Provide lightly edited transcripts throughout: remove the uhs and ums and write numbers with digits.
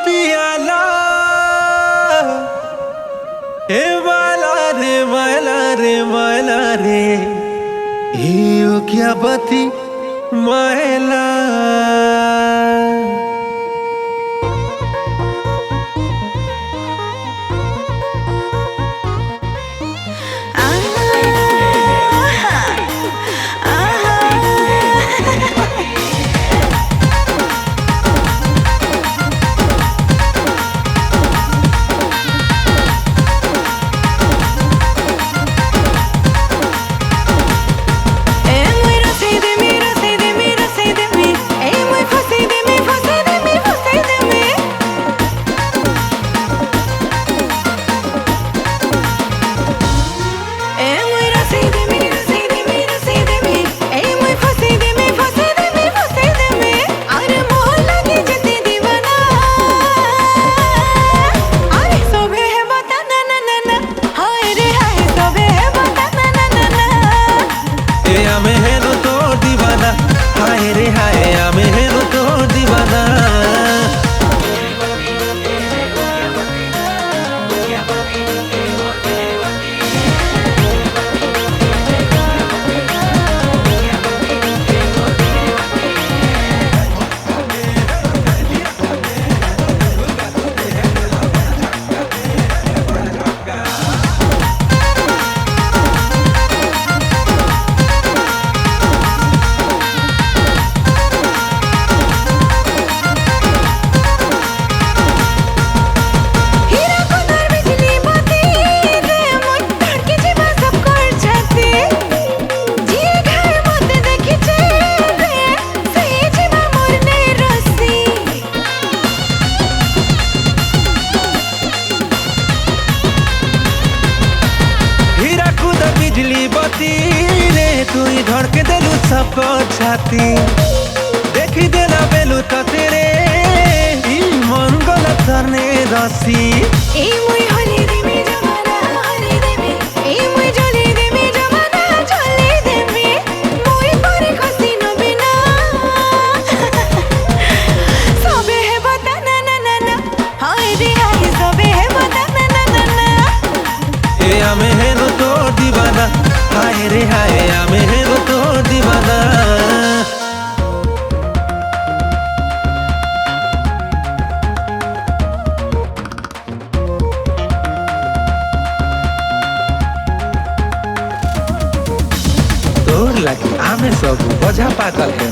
पियाला हे माला रे माला रे माला रे ये क्या बती माला बिजली बत्ती रे तुई धड़के देलू सबको छाती देखी देला बेलू तो तेरे मन गलत करने रसी मुई हली देमी जमाना हली देमी मुई जली देमी जमाना जली देमी मुई परे खसी न बिना सबे है बता ना ना ना ना हाय रे हाय सबे है बता ना ना ना ना ए हमें है नो तो दीवाना हाय रे हाय हमें है नो तो दीवाना लगी आमे सब बजा पागल है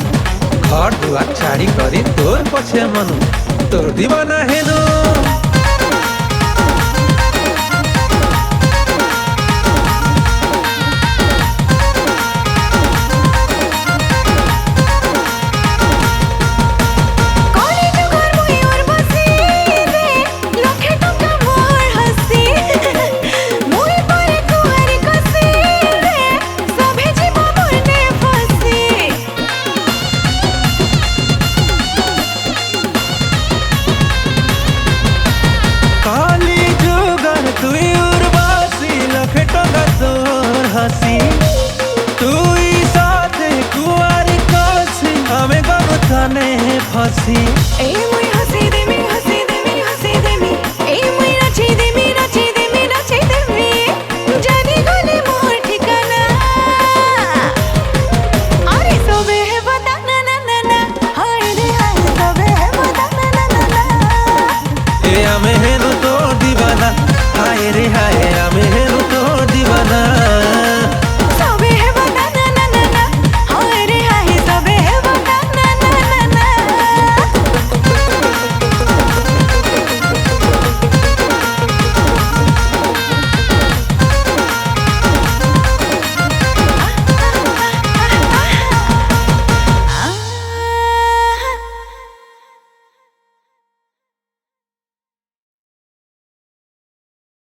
घर दुआर छाड़ी करी तोर पछे मनु तोर दीवाना है नो हसी तुई साथे कुआरी कसी हमें गम थाने फसी